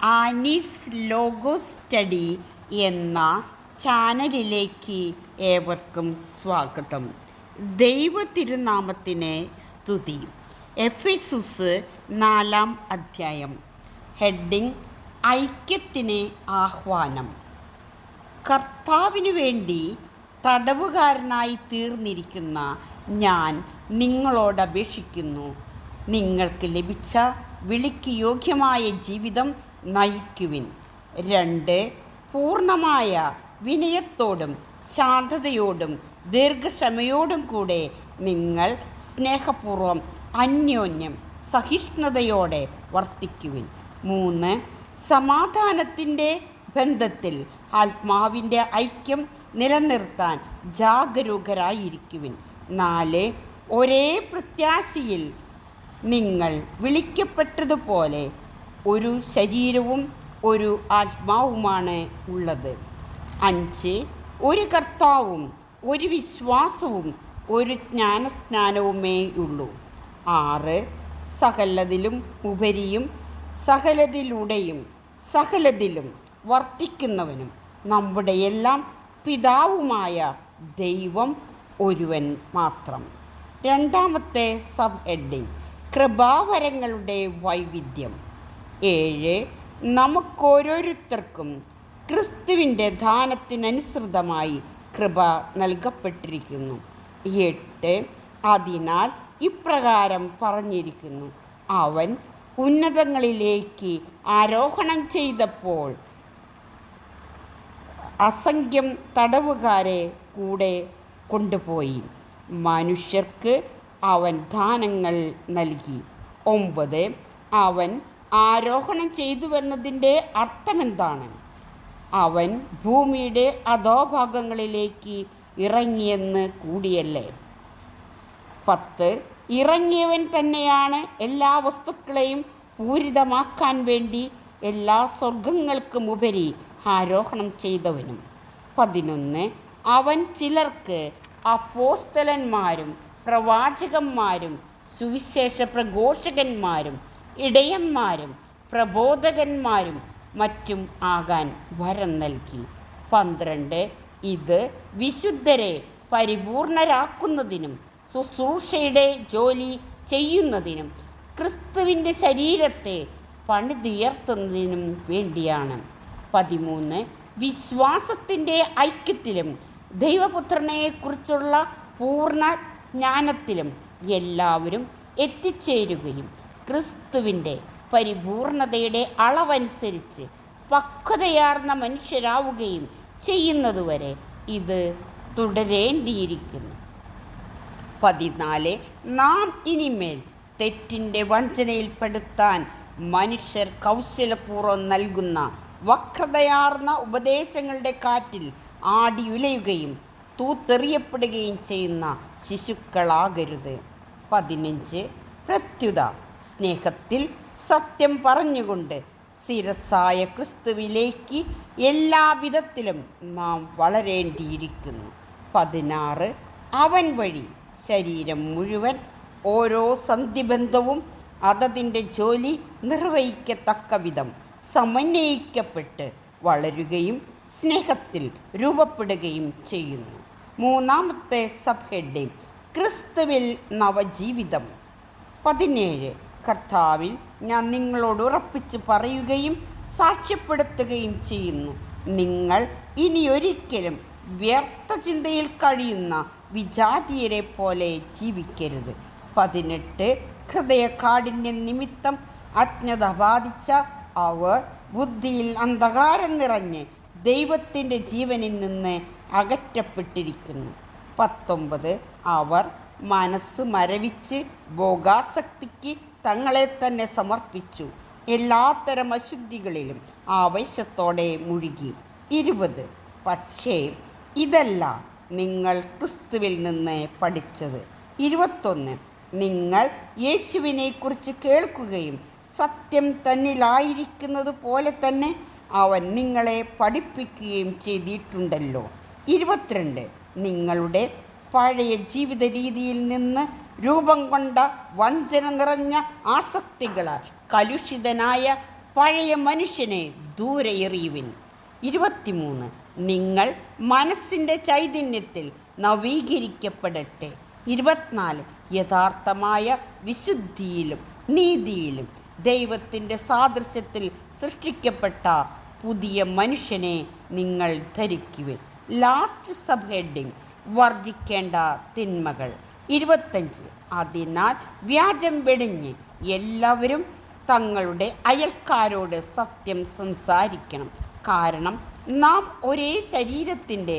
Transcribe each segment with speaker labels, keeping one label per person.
Speaker 1: Annie's logo study എന്ന ചാനലിലേക്ക് ഏവർക്കും സ്വാഗതം. ദൈവ തിരുനാമത്തിന് സ്തുതി. എഫെസൂസ് 4-ാം അധ്യായം. ഹെഡിങ്: ഐക്യത്തിന് ആഹ്വാനം. കർത്താവിനു വേണ്ടി തടവുകാരനായി തീർന്നിരിക്കുന്ന ഞാൻ നിങ്ങളോട് അപേക്ഷിക്കുന്നു, നിങ്ങൾക്ക് ലഭിച്ച വിളിക്ക് യോഗ്യമായ ജീവിതം നയിക്കുവിൻ. 2. പൂർണ്ണമായ വിനയത്തോടും ശാന്തതയോടും ദീർഘക്ഷമയോടും കൂടെ നിങ്ങൾ സ്നേഹപൂർവ്വം അന്യോന്യം സഹിഷ്ണുതയോടെ വർത്തിക്കുവിൻ. 3. സമാധാനത്തിൻ്റെ ബന്ധത്തിൽ ആത്മാവിൻ്റെ ഐക്യം നിലനിർത്താൻ ജാഗരൂകരായിരിക്കുവിൻ. 4. ഒരേ പ്രത്യാശയിൽ നിങ്ങൾ വിളിക്കപ്പെട്ടതുപോലെ ഒരു ശരീരവും ഒരു ആത്മാവുമാണ് ഉള്ളത്. 5. ഒരു കർത്താവും ഒരു വിശ്വാസവും ഒരു ജ്ഞാനസ്നാനവുമേ ഉള്ളൂ. 6. സകലതിലും ഉപരിയും സകലതിലൂടെയും സകലതിലും വർത്തിക്കുന്നവനും നമ്മുടെ എല്ലാം പിതാവുമായ ദൈവം ഒരുവൻ മാത്രം. 2-ാമത്തെ സബ് ഹെഡിങ്: കൃപാവരങ്ങളുടെ വൈവിധ്യം. 7. നമുക്കോരോരുത്തർക്കും ക്രിസ്തുവിൻ്റെ ദാനത്തിനനുസൃതമായി കൃപ നൽകപ്പെട്ടിരിക്കുന്നു. 8. അതിനാൽ ഇപ്രകാരം പറഞ്ഞിരിക്കുന്നു: അവൻ ഉന്നതങ്ങളിലേക്ക് ആരോഹണം ചെയ്തപ്പോൾ അസംഖ്യം തടവുകാരെ കൂടെ കൊണ്ടുപോയി. മനുഷ്യർക്ക് അവൻ ദാനങ്ങൾ നൽകി. 9. അവൻ ആരോഹണം ചെയ്തുവെന്നതിൻ്റെ അർത്ഥമെന്താണ്? അവൻ ഭൂമിയുടെ അധോഭാഗങ്ങളിലേക്ക് ഇറങ്ങിയെന്ന് കൂടിയല്ലേ? 10. ഇറങ്ങിയവൻ തന്നെയാണ് എല്ലാ വസ്തുക്കളെയും പൂരിതമാക്കാൻ വേണ്ടി എല്ലാ സ്വർഗങ്ങൾക്കും ഉപരി ആരോഹണം ചെയ്തവനും. 11. അവൻ ചിലർക്ക് അപ്പോസ്തലന്മാരും പ്രവാചകന്മാരും സുവിശേഷ പ്രഘോഷകന്മാരും ഇടയന്മാരും പ്രബോധകന്മാരും മറ്റും ആകാൻ വരം നൽകി. 12. ഇത് വിശുദ്ധരെ പരിപൂർണരാക്കുന്നതിനും ശുശ്രൂഷയുടെ ജോലി ചെയ്യുന്നതിനും ക്രിസ്തുവിൻ്റെ ശരീരത്തെ പണിതുയർത്തുന്നതിനും വേണ്ടിയാണ്. 13. വിശ്വാസത്തിൻ്റെ ഐക്യത്തിലും ദൈവപുത്രനെക്കുറിച്ചുള്ള പൂർണ്ണ ജ്ഞാനത്തിലും എല്ലാവരും എത്തിച്ചേരുകയും ക്രിസ്തുവിൻ്റെ പരിപൂർണതയുടെ അളവനുസരിച്ച് പക്വതയാർന്ന മനുഷ്യരാവുകയും ചെയ്യുന്നതുവരെ ഇത് തുടരേണ്ടിയിരിക്കുന്നു. 14. നാം ഇനിമേൽ തെറ്റിൻ്റെ വഞ്ചനയിൽപ്പെടുത്താൻ മനുഷ്യർ കൗശലപൂർവ്വം നൽകുന്ന വക്രതയാർന്ന ഉപദേശങ്ങളുടെ കാറ്റിൽ ആടിയുലയുകയും തൂത്തെറിയപ്പെടുകയും ചെയ്യുന്ന ശിശുക്കളാകരുത്. 15. പ്രത്യുത സ്നേഹത്തിൽ സത്യം പറഞ്ഞുകൊണ്ട് ശിരസ്സായ ക്രിസ്തുവിലേക്ക് എല്ലാവിധത്തിലും നാം വളരേണ്ടിയിരിക്കുന്നു. 16. അവൻ വഴി ശരീരം മുഴുവൻ ഓരോ സന്ധിബന്ധവും അതതിൻ്റെ ജോലി നിർവഹിക്കത്തക്ക വിധം സമന്വയിക്കപ്പെട്ട് വളരുകയും സ്നേഹത്തിൽ രൂപപ്പെടുകയും ചെയ്യുന്നു. 3-ാമത്തെ സബ് ഹെഡിങ്: ക്രിസ്തുവിൽ നവജീവിതം. 17. കർത്താവിൽ ഞാൻ നിങ്ങളോട് ഉറപ്പിച്ച് പറയുകയും സാക്ഷ്യപ്പെടുത്തുകയും ചെയ്യുന്നു, നിങ്ങൾ ഇനിയൊരിക്കലും വ്യർത്ഥ ചിന്തയിൽ കഴിയുന്ന വിജാതീയരെ പോലെ ജീവിക്കരുത്. 18. ഹൃദയകാഠിന്യം നിമിത്തം അജ്ഞത ബാധിച്ച അവർ ബുദ്ധിയിൽ അന്ധകാരം നിറഞ്ഞ് ദൈവത്തിൻ്റെ ജീവനിൽ നിന്ന് അകറ്റപ്പെട്ടിരിക്കുന്നു. 19. അവർ മനസ്സ് മരവിച്ച് ഭോഗാസക്തിക്ക് തങ്ങളെ തന്നെ സമർപ്പിച്ചു, എല്ലാത്തരം അശുദ്ധികളിലും ആവേശത്തോടെ മുഴുകി. 20. പക്ഷേ ഇതല്ല നിങ്ങൾ ക്രിസ്തുവിൽ നിന്ന് പഠിച്ചത്. 21. നിങ്ങൾ യേശുവിനെക്കുറിച്ച് കേൾക്കുകയും സത്യം തന്നിലായിരിക്കുന്നത് പോലെ തന്നെ അവൻ നിങ്ങളെ പഠിപ്പിക്കുകയും ചെയ്തിട്ടുണ്ടല്ലോ. 22. നിങ്ങളുടെ പഴയ ജീവിത രീതിയിൽ നിന്ന് രൂപം കൊണ്ട വഞ്ചന നിറഞ്ഞ ആസക്തികളാൽ കലുഷിതനായ പഴയ മനുഷ്യനെ ദൂരെ എറിയുവിൻ. 23 നിങ്ങൾ മനസ്സിൻ്റെ ചൈതന്യത്തിൽ നവീകരിക്കപ്പെടട്ടെ. 24 യഥാർത്ഥമായ വിശുദ്ധിയിലും നീതിയിലും ദൈവത്തിൻ്റെ സാദൃശ്യത്തിൽ സൃഷ്ടിക്കപ്പെട്ട പുതിയ മനുഷ്യനെ നിങ്ങൾ ധരിക്കുവിൻ. ലാസ്റ്റ് സബ് ഹെഡിങ് വർജിക്കേണ്ട തിന്മകൾ. 25 അതിനാൽ വ്യാജം വെടിഞ്ഞ് എല്ലാവരും തങ്ങളുടെ അയൽക്കാരോട് സത്യം സംസാരിക്കണം, കാരണം നാം ഒരേ ശരീരത്തിൻ്റെ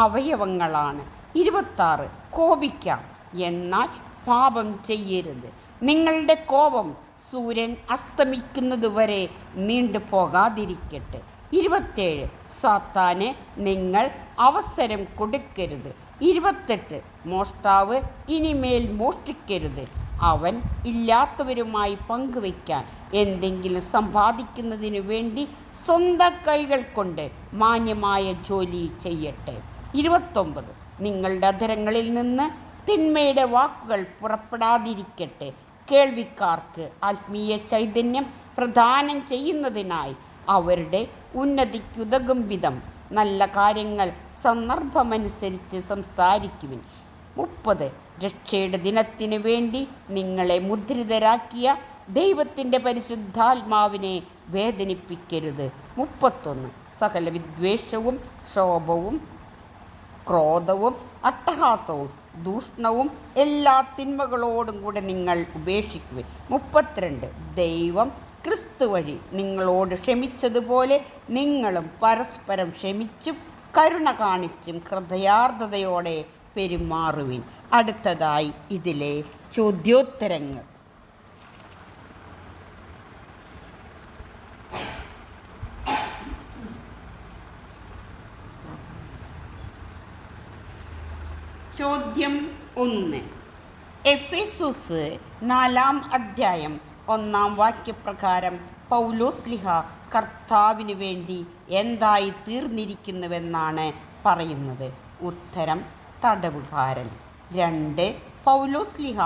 Speaker 1: അവയവങ്ങളാണ്. 26 കോപിക്കാം, എന്നാൽ പാപം ചെയ്യരുത്. നിങ്ങളുടെ കോപം സൂര്യൻ അസ്തമിക്കുന്നതുവരെ നീണ്ടു പോകാതിരിക്കട്ടെ. 27 സാത്താന് നിങ്ങൾ അവസരം കൊടുക്കരുത്. 28 മോഷ്ടാവ് ഇനിമേൽ മോഷ്ടിക്കരുത്. അവൻ ഇല്ലാത്തവരുമായി പങ്കുവയ്ക്കാൻ എന്തെങ്കിലും സമ്പാദിക്കുന്നതിനു വേണ്ടി സ്വന്തം കൈകൾ കൊണ്ട് മാന്യമായ ജോലി ചെയ്യട്ടെ. 29 നിങ്ങളുടെ അധരങ്ങളിൽ നിന്ന് തിന്മയുടെ വാക്കുകൾ പുറപ്പെടാതിരിക്കട്ടെ. കേൾവിക്കാർക്ക് ആത്മീയ ചൈതന്യം പ്രദാനം ചെയ്യുന്നതിനായി അവരുടെ ഉന്നതിക്കുതകും വിധം നല്ല കാര്യങ്ങൾ സന്ദർഭമനുസരിച്ച് സംസാരിക്കുവിൻ. 30 രക്ഷയുടെ ദിനത്തിനു വേണ്ടി നിങ്ങളെ മുദ്രിതരാക്കിയ ദൈവത്തിൻ്റെ പരിശുദ്ധാത്മാവിനെ വേദനിപ്പിക്കരുത്. 31 സകല വിദ്വേഷവും ക്ഷോഭവും ക്രോധവും അട്ടഹാസവും ദൂഷണവും എല്ലാ തിന്മകളോടും കൂടെ നിങ്ങൾ ഉപേക്ഷിക്കുവിൻ. 32 ദൈവം ക്രിസ്തു വഴി നിങ്ങളോട് ക്ഷമിച്ചതുപോലെ നിങ്ങളും പരസ്പരം ക്ഷമിച്ചും കരുണ കാണിച്ചും ഹൃദയാർദ്രതയോടെ പെരുമാറുവിൻ. അടുത്തതായി ഇതിലെ ചോദ്യോത്തരങ്ങൾ. ചോദ്യം 1. എഫെസോസ് 4-ാം അധ്യായം 1-ാം വാക്യപ്രകാരം പൗലോസ്ലിഹ കർത്താവിന് വേണ്ടി എന്തായി തീർന്നിരിക്കുന്നുവെന്നാണ് പറയുന്നത്? ഉത്തരം തടവുകാരൻ. 2. പൗലോസ്ലിഹ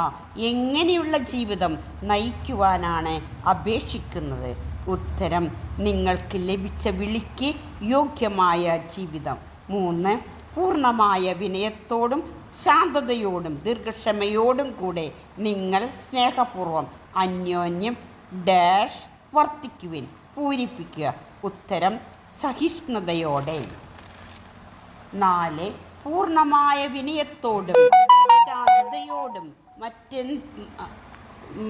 Speaker 1: എങ്ങനെയുള്ള ജീവിതം നയിക്കുവാനാണ് അപേക്ഷിക്കുന്നത്? ഉത്തരം നിങ്ങൾക്ക് ലഭിച്ച വിളിക്ക് യോഗ്യമായ ജീവിതം. 3. പൂർണ്ണമായ വിനയത്തോടും ശാന്തതയോടും ദീർഘക്ഷമയോടും കൂടെ നിങ്ങൾ സ്നേഹപൂർവ്വം അന്യോന്യം വർത്തിക്കുവിൻ, പൂരിപ്പിക്കുക. ഉത്തരം സഹിഷ്ണുതയോടെ. 4. പൂർണ്ണമായ വിനയത്തോടും ശാന്തതയോടും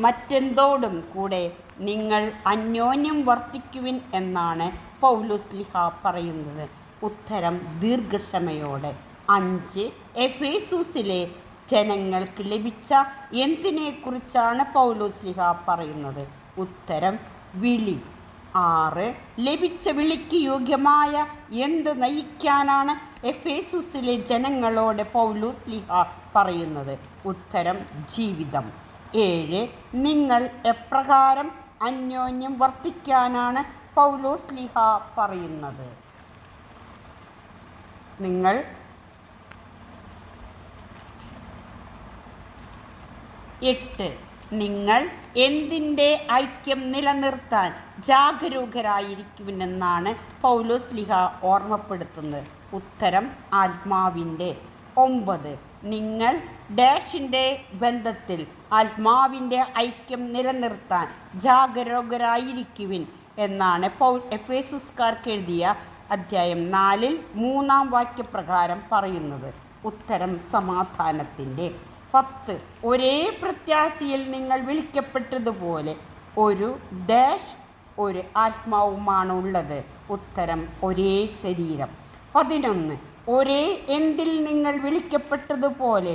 Speaker 1: മറ്റെന്തോടും കൂടെ നിങ്ങൾ അന്യോന്യം വർത്തിക്കുവിൻ എന്നാണ് പൗലോസ്ലിഹ പറയുന്നത്. ഉത്തരം ദീർഘക്ഷമയോടെ. 5. എഫേസൂസിലെ ജനങ്ങൾക്ക് ലഭിച്ച എന്തിനെക്കുറിച്ചാണ് പൗലോസ്ലിഹ പറയുന്നത്? ഉത്തരം വിളി. 6. ലഭിച്ച വിളിക്ക് യോഗ്യമായ എന്ത് നയിക്കാനാണ് എഫേസൂസിലെ ജനങ്ങളോട് പൗലോസ്ലിഹ പറയുന്നത്? ഉത്തരം ജീവിതം. 7. നിങ്ങൾ എപ്രകാരം അന്യോന്യം വർത്തിക്കാനാണ് പൗലോസ്ലിഹ പറയുന്നത്? നിങ്ങൾ 8. നിങ്ങൾ എന്തിൻ്റെ ഐക്യം നിലനിർത്താൻ ജാഗരൂകരായിരിക്കുമെന്നാണ് പൗലോസ്ലിഹ ഓർമ്മപ്പെടുത്തുന്നത്? ഉത്തരം ആത്മാവിൻ്റെ. 9. നിങ്ങൾ ഡാഷിൻ്റെ ബന്ധത്തിൽ ആത്മാവിൻ്റെ ഐക്യം നിലനിർത്താൻ ജാഗരൂകരായിരിക്കുവിൻ എന്നാണ് എഫേസുസ്കാർക്ക് എഴുതിയ അധ്യായം 4-ൽ 3-ാം വാക്യപ്രകാരം പറയുന്നത്. ഉത്തരം സമാധാനത്തിൻ്റെ. 10. ഒരേ പ്രത്യാശയിൽ നിങ്ങൾ വിളിക്കപ്പെട്ടതുപോലെ ഒരു ആത്മാവുമാണ് ഉള്ളത്. ഉത്തരം ഒരേ ശരീരം. 11. ഒരേ എന്തിൽ നിങ്ങൾ വിളിക്കപ്പെട്ടതുപോലെ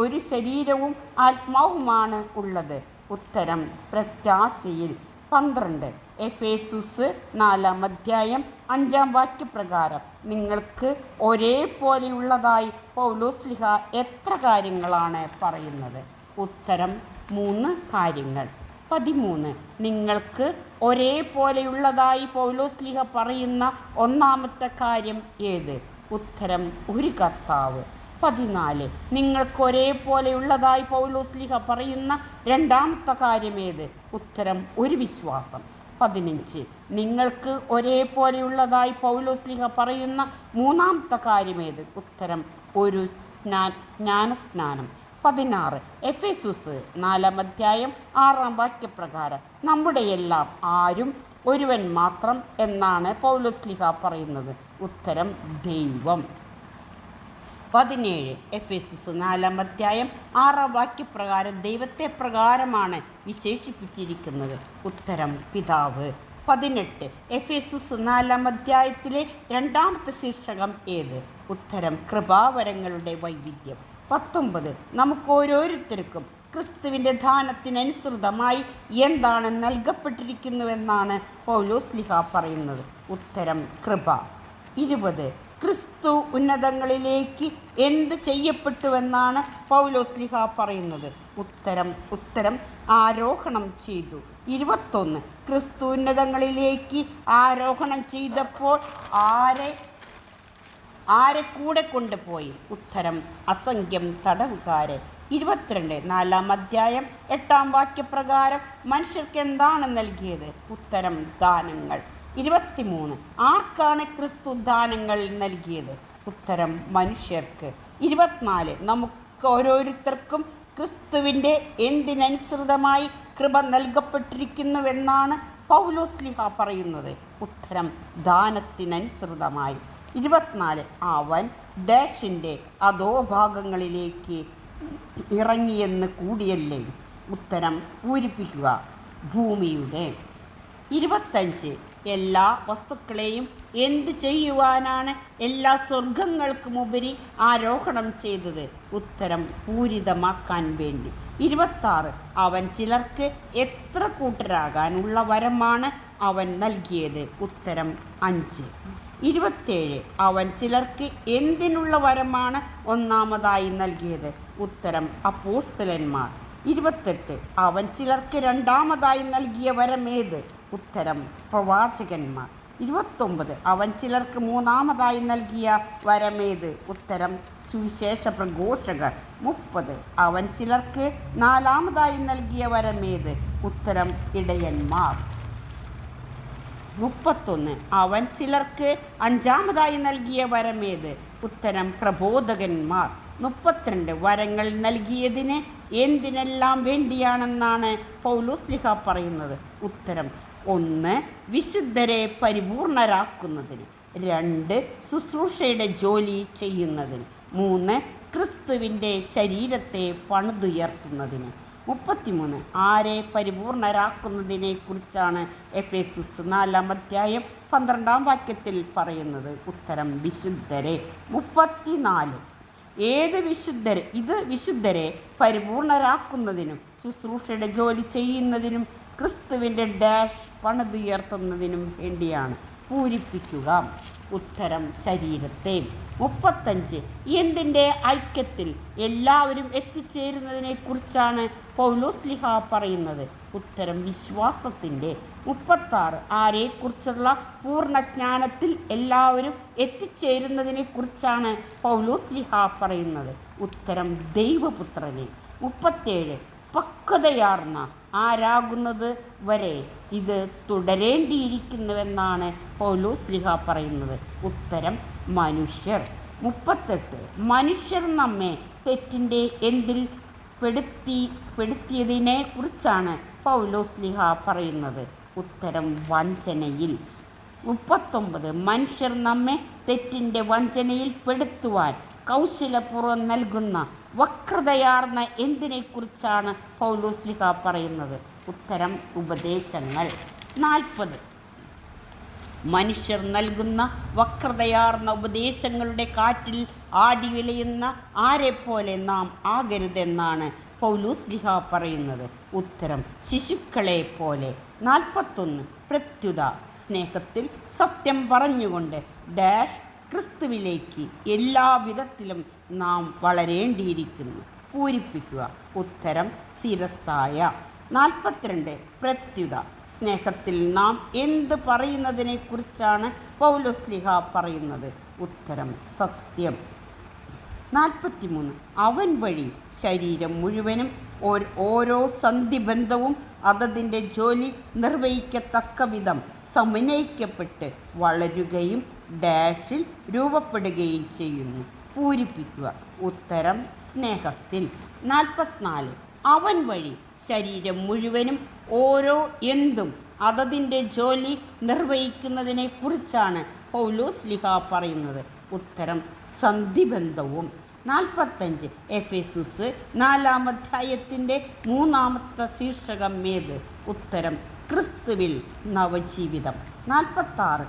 Speaker 1: ഒരു ശരീരവും ആത്മാവുമാണ് ഉള്ളത്. ഉത്തരം പ്രത്യാശയിൽ. 12. എഫേസുസ് 4-ാം അധ്യായം 5-ാം വാക്യപ്രകാരം നിങ്ങൾക്ക് ഒരേപോലെയുള്ളതായി പൗലോസ്ലിഹ എത്ര കാര്യങ്ങളാണ് പറയുന്നത്? ഉത്തരം 3 കാര്യങ്ങൾ. 13. നിങ്ങൾക്ക് ഒരേപോലെയുള്ളതായി പൗലോസ്ലിഹ പറയുന്ന ഒന്നാമത്തെ കാര്യം ഏത്? ഉത്തരം ഒരു കർത്താവ്. 14. നിങ്ങൾക്ക് ഒരേപോലെയുള്ളതായി പൗലോസ്ലിഹ പറയുന്ന രണ്ടാമത്തെ കാര്യം ഏത്? ഉത്തരം ഒരു വിശ്വാസം. 15. നിങ്ങൾക്ക് ഒരേപോലെയുള്ളതായി പൗലോസ്ലീഹ പറയുന്ന മൂന്നാമത്തെ കാര്യമേത്? ഉത്തരം ഒരു ജ്ഞാനസ്നാനം. 16. എഫേസുസ് 4 അധ്യായം 6 വാക്യപ്രകാരം നമ്മുടെ എല്ലാം ആരും ഒരുവൻ മാത്രം എന്നാണ് പൗലോസ്ലീഹ പറയുന്നത്. ഉത്തരം ദൈവം. 17. എഫേസുസ് 4 അധ്യായം 6 വാക്യപ്രകാരം ദൈവത്തെ പ്രകാരമാണ് വിശേഷിപ്പിച്ചിരിക്കുന്നത്. ഉത്തരം പിതാവ്. 18. എഫേസുസ് 4 അധ്യായത്തിലെ രണ്ടാമത്തെ ശീർഷകം ഏത്? ഉത്തരം കൃപാവരങ്ങളുടെ വൈവിധ്യം. 19. നമുക്ക് ഓരോരുത്തർക്കും ക്രിസ്തുവിൻ്റെ ദാനത്തിനനുസൃതമായി എന്താണ് നൽകപ്പെട്ടിരിക്കുന്നുവെന്നാണ് പൗലോസ്ലീഹ പറയുന്നത്. ഉത്തരം കൃപ. 20. ക്രിസ്തു ഉന്നതങ്ങളിലേക്ക് എന്ത് ചെയ്യപ്പെട്ടുവെന്നാണ് പൗലോസ്ലീഹ പറയുന്നത്? ഉത്തരം ആരോഹണം ചെയ്തു. 21. ക്രിസ്തു ഉന്നതങ്ങളിലേക്ക് ആരോഹണം ചെയ്തപ്പോൾ ആരെ കൂടെ കൊണ്ടുപോയി? ഉത്തരം അസംഖ്യം തടവുകാരെ. 22. 4 അധ്യായം 8 വാക്യപ്രകാരം മനുഷ്യർക്ക് എന്താണ് നൽകിയത്? ഉത്തരം ദാനങ്ങൾ. 23. ആർക്കാണ് ക്രിസ്തു ദാനങ്ങൾ നൽകിയത്? ഉത്തരം മനുഷ്യർക്ക്. 24. നമുക്ക് ഓരോരുത്തർക്കും ക്രിസ്തുവിൻ്റെ എന്തിനനുസൃതമായി കൃപ നൽകപ്പെട്ടിരിക്കുന്നുവെന്നാണ് പൗലോസ്ലീഹ പറയുന്നത്? ഉത്തരം ദാനത്തിനനുസൃതമായി. 24. അവൻ ഡാഷിൻ്റെ അധോഭാഗങ്ങളിലേക്ക് ഇറങ്ങിയെന്ന് കൂടിയല്ലേ? ഉത്തരം പൂരിപ്പിക്കുക, ഭൂമിയുടെ. 25. എല്ലാ വസ്തുക്കളെയും എന്ത് ചെയ്യുവാനാണ് എല്ലാ സ്വർഗങ്ങൾക്കുമുപരി ആരോഹണം ചെയ്തത്? ഉത്തരം പൂരിതമാക്കാൻ വേണ്ടി. 26. അവൻ ചിലർക്ക് എത്ര കൂട്ടരാകാനുള്ള വരമാണ് അവൻ നൽകിയത്? ഉത്തരം 5. 27. അവൻ ചിലർക്ക് എന്തിനുള്ള വരമാണ് ഒന്നാമതായി നൽകിയത്? ഉത്തരം അപ്പോസ്തലന്മാർ. 28. അവൻ ചിലർക്ക് രണ്ടാമതായി നൽകിയ വരമേത്? ഉത്തരം പ്രവാചകന്മാർ. 29. അവൻ ചിലർക്ക് മൂന്നാമതായി നൽകിയ വരമേത്? ഉത്തരം സുവിശേഷ പ്രഘോഷകർ. 30. അവൻ ചിലർക്ക് നാലാമതായി നൽകിയ വരമേത്? ഉത്തരം ഇടയന്മാർ. 31. അവൻ ചിലർക്ക് അഞ്ചാമതായി നൽകിയ വരമേത്? ഉത്തരം പ്രബോധകന്മാർ. 32. വരങ്ങൾ നൽകിയതിന് എന്തിനെല്ലാം വേണ്ടിയാണെന്നാണ് പൗലോസ്ലീഹ പറയുന്നത്? ഉത്തരം 1. വിശുദ്ധരെ പരിപൂർണരാക്കുന്നതിന്. 2. ശുശ്രൂഷയുടെ ജോലി ചെയ്യുന്നതിന്. 3. ക്രിസ്തുവിൻ്റെ ശരീരത്തെ പണിതുയർത്തുന്നതിന്. 33. ആരെ പരിപൂർണരാക്കുന്നതിനെ കുറിച്ചാണ് എഫേസുസ് 4 അധ്യായം 12 വാക്യത്തിൽ പറയുന്നത്? ഉത്തരം വിശുദ്ധരെ. 34. ഏത് വിശുദ്ധരെ? ഇത് വിശുദ്ധരെ പരിപൂർണരാക്കുന്നതിനും ശുശ്രൂഷയുടെ ജോലി ചെയ്യുന്നതിനും ക്രിസ്തുവിൻ്റെ ഡാഷ് പണിതുയർത്തുന്നതിനും വേണ്ടിയാണ്. പൂരിപ്പിക്കുക. ഉത്തരം ശരീരത്തെ. 35. എന്തിൻ്റെ ഐക്യത്തിൽ എല്ലാവരും എത്തിച്ചേരുന്നതിനെ കുറിച്ചാണ് പൗലോസ്ലീഹ പറയുന്നത്? ഉത്തരം വിശ്വാസത്തിൻ്റെ. 36. ആരെക്കുറിച്ചുള്ള പൂർണ്ണജ്ഞാനത്തിൽ എല്ലാവരും എത്തിച്ചേരുന്നതിനെ കുറിച്ചാണ് പൗലോസ്ലീഹ പറയുന്നത്? ഉത്തരം ദൈവപുത്രനെ. 37. പക്വതയാർന്ന ആരാകുന്നത് വരെ ഇത് തുടരേണ്ടിയിരിക്കുന്നുവെന്നാണ് പൗലോസ്ലീഹ പറയുന്നത്? ഉത്തരം മനുഷ്യർ. 38. മനുഷ്യർ നമ്മെ തെറ്റിൻ്റെ എന്തിൽ പെടുത്തിയതിനെ കുറിച്ചാണ് പൗലോസ്ലീഹ പറയുന്നത്? ഉത്തരം വഞ്ചനയിൽ. 39. മനുഷ്യർ നമ്മെ തെറ്റിൻ്റെ വഞ്ചനയിൽ പെടുത്തുവാൻ കൗശലപൂർവ്വം നൽകുന്ന വക്രതയാർന്ന എന്തിനെക്കുറിച്ചാണ് പൗലോസ്ലീഹ പറയുന്നത്? ഉത്തരം ഉപദേശങ്ങൾ. 40. മനുഷ്യർ നൽകുന്ന വക്രതയാർന്ന ഉപദേശങ്ങളുടെ കാറ്റിൽ ആടിവിലയുന്ന ആരെപ്പോലെ നാം ആകരുതെന്നാണ് പൗലോസ്ലീഹ പറയുന്നത്? ഉത്തരം ശിശുക്കളെ പോലെ. 41. പ്രത്യുത സ്നേഹത്തിൽ സത്യം പറഞ്ഞുകൊണ്ട് ഡാഷ് ക്രിസ്തുവിലേക്ക് എല്ലാ വിധത്തിലും നാം വളരേണ്ടിയിരിക്കുന്നു. പൂരിപ്പിക്കുക. ഉത്തരം ശിരസ്സായ. 42. പ്രത്യുത സ്നേഹത്തിൽ നാം എന്ത് പറയുന്നതിനെ കുറിച്ചാണ് പൗലോസ്ലീഹ പറയുന്നത്? ഉത്തരം സത്യം. 43. അവൻ വഴി ശരീരം മുഴുവനും ഓരോ സന്ധിബന്ധവും അതതിൻ്റെ ജോലി നിർവഹിക്കത്തക്ക വിധം സമന്വയിക്കപ്പെട്ട് വളരുകയും ഡാഷിൽ രൂപപ്പെടുകയും ചെയ്യുന്നു. പൂരിപ്പിക്കുക. ഉത്തരം സ്നേഹത്തിൽ. 44. അവൻ വഴി ശരീരം മുഴുവനും ഓരോ എന്തും അതതിൻ്റെ ജോലി നിർവഹിക്കുന്നതിനെ കുറിച്ചാണ് പൗലോസ്ലീഹ പറയുന്നത്. ഉത്തരം സന്ധിബന്ധവും. 45. എഫേസുസ് 4-ാം അധ്യായത്തിൻ്റെ 3-ാമത്തെ ശീർഷകം ഏത്? ഉത്തരം ക്രിസ്തുവിൽ നവജീവിതം. 46.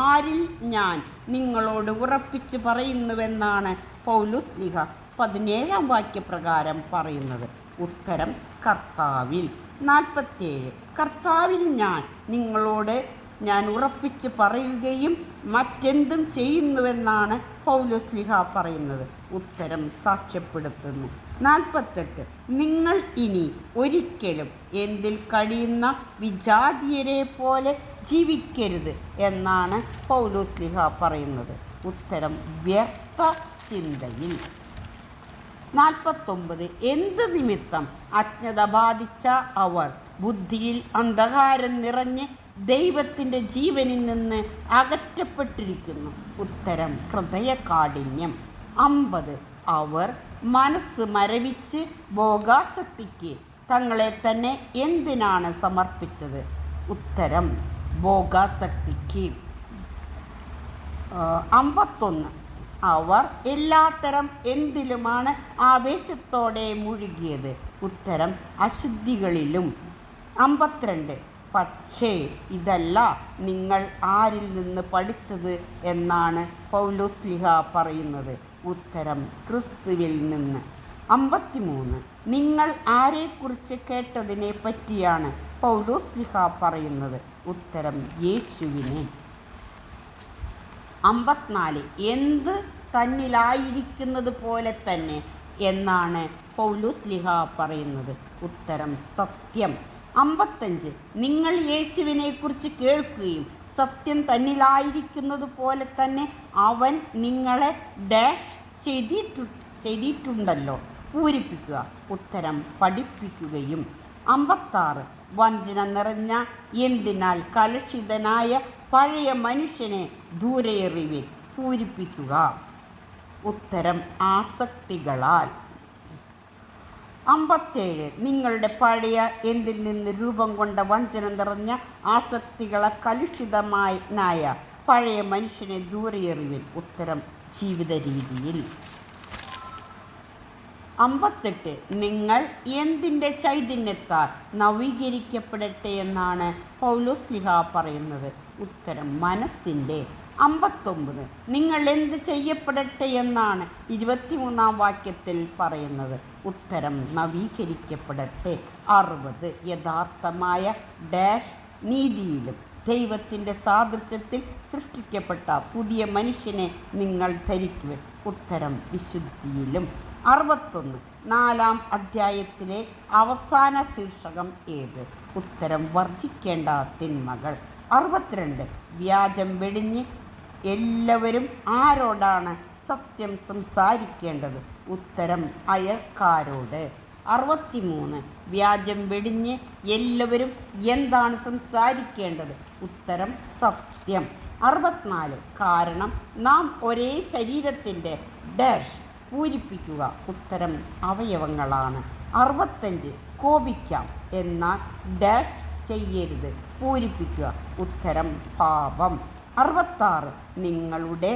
Speaker 1: ആരിൽ ഞാൻ നിങ്ങളോട് ഉറപ്പിച്ച് പറയുന്നുവെന്നാണ് പൗലോസ്ലീഹ 17-ാം വാക്യപ്രകാരം പറയുന്നത്. ഉത്തരം കർത്താവിൽ. 47. കർത്താവിൽ നിങ്ങളോട് ഞാൻ ഉറപ്പിച്ച് പറയുകയും മറ്റെന്തും ചെയ്യുന്നുവെന്നാണ് പൗലോസ്ലീഹ പറയുന്നത്. ഉത്തരം സാക്ഷ്യപ്പെടുത്തുന്നു. 48. നിങ്ങൾ ഇനി ഒരിക്കലും എന്തിൽ കഴിയുന്ന വിജാതീയരെ പോലെ ജീവിക്കരുത് എന്നാണ് പൗലോസ്ലീഹ പറയുന്നത്. ഉത്തരം വ്യർത്ഥ ചിന്തയിൽ. 49. എന്ത് നിമിത്തം അജ്ഞത ബാധിച്ച അവർ ബുദ്ധിയിൽ അന്ധകാരം നിറഞ്ഞ് ദൈവത്തിൻ്റെ ജീവനിൽ നിന്ന് അകറ്റപ്പെട്ടിരിക്കുന്നു? ഉത്തരം ഹൃദയകാഠിന്യം. 50. അവർ മനസ്സ് മരവിച്ച് ഭോഗാസക്തിക്ക് തങ്ങളെ തന്നെ എന്തിനാണ് സമർപ്പിച്ചത്? ഉത്തരം ഭോഗാസക്തിക്ക്. 51. അവർ എല്ലാത്തരം എന്തിലുമാണ് ആവേശത്തോടെ മുഴുകിയത്? ഉത്തരം അശുദ്ധികളിലും. 52. പക്ഷേ ഇതല്ല നിങ്ങൾ ആരിൽ നിന്ന് പഠിച്ചത് എന്നാണ് പൗലോസ്ലീഹ പറയുന്നത്. ഉത്തരം ക്രിസ്തുവിൽ നിന്ന്. 53. നിങ്ങൾ ആരെക്കുറിച്ച് കേട്ടതിനെ പറ്റിയാണ് പൗലോസ്ലീഹ പറയുന്നത്? ഉത്തരം യേശുവിനെ. 54. എന്ത് തന്നിലായിരിക്കുന്നത് പോലെ തന്നെ എന്നാണ് പൗലോസ്ലീഹ പറയുന്നത്? ഉത്തരം സത്യം. 55. നിങ്ങൾ യേശുവിനെക്കുറിച്ച് കേൾക്കുകയും സത്യം തന്നിലായിരിക്കുന്നത് പോലെ തന്നെ അവൻ നിങ്ങളെ ഡാഷ് ചെയ്തിട്ടുണ്ടല്ലോ. പൂരിപ്പിക്കുക. ഉത്തരം പഠിപ്പിക്കുകയും. 56. വഞ്ചന നിറഞ്ഞ എന്തിനാൽ കലുഷിതനായ പഴയ മനുഷ്യനെ ദൂരെ എറിവിൻ. പൂരിപ്പിക്കുക. ഉത്തരം ആസക്തികളാൽ. 57. നിങ്ങളുടെ പഴയ എന്തിൽ നിന്ന് രൂപം കൊണ്ട വഞ്ചന നിറഞ്ഞ ആസക്തികളെ കലുഷിതമായ പഴയ മനുഷ്യനെ ദൂരെ എറിവിൻ. ഉത്തരം ജീവിത രീതിയിൽ. 58. നിങ്ങൾ എന്തിൻ്റെ ചൈതന്യത്താൽ നവീകരിക്കപ്പെടട്ടെ എന്നാണ് പൗലോസ്ലീഹ പറയുന്നത്? ഉത്തരം മനസ്സിൻ്റെ. 59. നിങ്ങൾ എന്ത് ചെയ്യപ്പെടട്ടെ എന്നാണ് 23-ാം വാക്യത്തിൽ പറയുന്നത്? ഉത്തരം നവീകരിക്കപ്പെടട്ടെ. 60. യഥാർത്ഥമായ ഡാഷ് നീതിയിലും ദൈവത്തിൻ്റെ സാദൃശ്യത്തിൽ സൃഷ്ടിക്കപ്പെട്ട പുതിയ മനുഷ്യനെ നിങ്ങൾ ധരിക്കുവിൻ. ഉത്തരം വിശുദ്ധിയിലും. 61. 4-ാം അധ്യായത്തിലെ അവസാന ശീർഷകം ഏത്? ഉത്തരം വർദ്ധിക്കേണ്ട തിന്മകൾ. 62. വ്യാജം വെടിഞ്ഞ് എല്ലാവരും ആരോടാണ് സത്യം സംസാരിക്കേണ്ടത്? ഉത്തരം അയൽക്കാരോട്. 63. വ്യാജം വെടിഞ്ഞ് എല്ലാവരും എന്താണ് സംസാരിക്കേണ്ടത്? ഉത്തരം സത്യം. 64. കാരണം നാം ഒരേ ശരീരത്തിൻ്റെ ഡാഷ്. പൂരിപ്പിക്കുക. ഉത്തരം അവയവങ്ങളാണ്. 65. കോപിക്കാം എന്നാൽ ഡാഷ് ചെയ്യരുത്. പൂരിപ്പിക്കുക. ഉത്തരം പാപം. 66. നിങ്ങളുടെ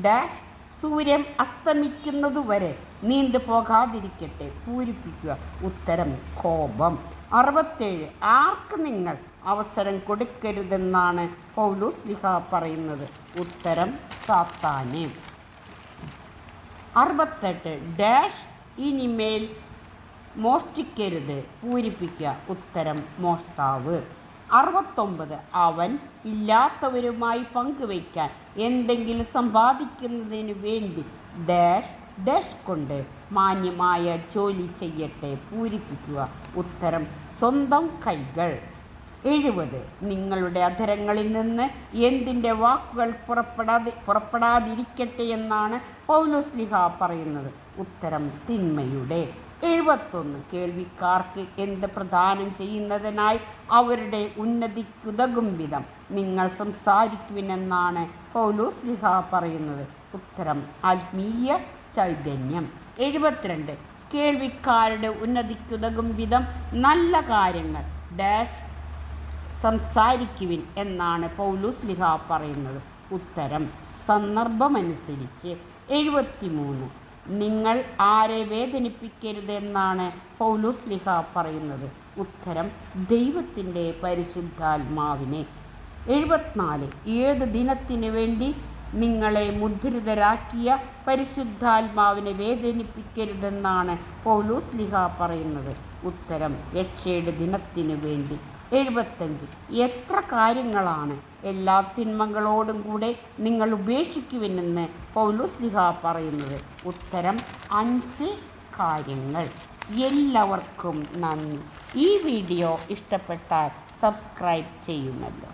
Speaker 1: ഡാഷ് സൂര്യൻ അസ്തമിക്കുന്നതുവരെ നീണ്ടു പോകാതിരിക്കട്ടെ. പൂരിപ്പിക്കുക. ഉത്തരം കോപം. 67. ആർക്ക് നിങ്ങൾ അവസരം കൊടുക്കരുതെന്നാണ് പൗലോസ്ലീഹ പറയുന്നത്? ഉത്തരം സാത്താന്. 68. ഡാഷ് ഇനിമേൽ മോഷ്ടിക്കരുത്. പൂരിപ്പിക്കുക. ഉത്തരം മോഷ്ടാവ്. 69. അവൻ ഇല്ലാത്തവരുമായി പങ്കുവയ്ക്കാൻ എന്തെങ്കിലും സമ്പാദിക്കുന്നതിന് വേണ്ടി ഡാഷ് ഡാഷ് കൊണ്ട് മാന്യമായ ജോലി ചെയ്യട്ടെ. പൂരിപ്പിക്കുക. ഉത്തരം സ്വന്തം കൈകൾ. 70. നിങ്ങളുടെ അധരങ്ങളിൽ നിന്ന് എന്തിൻ്റെ വാക്കുകൾ പുറപ്പെടാതിരിക്കട്ടെ എന്നാണ് പൗലോസ്ലീഹ പറയുന്നത്? ഉത്തരം തിന്മയുടെ. 71 കേൾവിക്കാർക്ക് എന്ത് പ്രദാനം ചെയ്യുന്നതിനായി അവരുടെ ഉന്നതിക്കുതകും വിധം നിങ്ങൾ സംസാരിക്കുവിനെന്നാണ് പൗലോസ് ശ്ലീഹ പറയുന്നത്. ഉത്തരം ആത്മീയ ചൈതന്യം. 72 കേൾവിക്കാരുടെ ഉന്നതിക്കുതകും വിധം നല്ല കാര്യങ്ങൾ ഡാഷ് സംസാരിക്കുവിൻ എന്നാണ് പൗലോസ് ശ്ലീഹ പറയുന്നത്. ഉത്തരം സന്ദർഭമനുസരിച്ച്. 73 നിങ്ങൾ ആരെ വേദനിപ്പിക്കരുതെന്നാണ് പൗലോസ് ശ്ലീഹ പറയുന്നത്. ഉത്തരം ദൈവത്തിൻ്റെ പരിശുദ്ധാത്മാവിനെ. 74 ഏത് ദിനത്തിനു വേണ്ടി നിങ്ങളെ മുദ്രിതരാക്കിയ പരിശുദ്ധാത്മാവിനെ വേദനിപ്പിക്കരുതെന്നാണ് പൗലോസ് ശ്ലീഹ പറയുന്നത്. ഉത്തരം രക്ഷയുടെ ദിനത്തിനു വേണ്ടി. 75 എത്ര കാര്യങ്ങളാണ് എല്ലാ തിന്മകളോടും കൂടെ നിങ്ങൾ ഉപേക്ഷിക്കുവിനെന്ന് പൗലോസ് ശ്ലീഹ പറയുന്നത്. ഉത്തരം 5 കാര്യങ്ങൾ. എല്ലാവർക്കും നന്ദി. ഈ വീഡിയോ ഇഷ്ടപ്പെട്ടാൽ സബ്സ്ക്രൈബ് ചെയ്യുമല്ലോ.